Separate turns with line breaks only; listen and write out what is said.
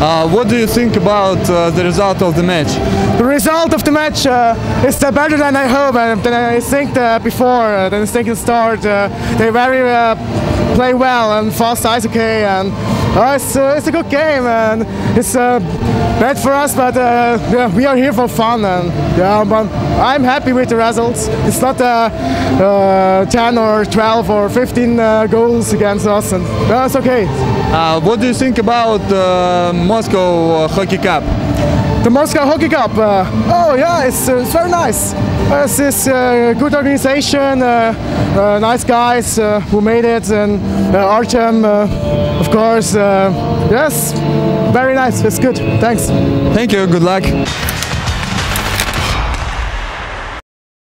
What do you think about the result of the match?
The result of the match is better than I hope and than I think before. Than I think at the start. They very play well and fast ice hockey, and it's a good game, and it's bad for us, but yeah, we are here for fun, and yeah, but I'm happy with the results. It's not 10 or 12 or 15 goals against us, and it's okay.
What do you think about the Moscow Hockey Cup?
The Moscow Hockey Cup, oh yeah, it's very nice. It's this good organization, nice guys who made it, and Artem, of course, yes, very nice, it's good, thanks.
Thank you, good luck.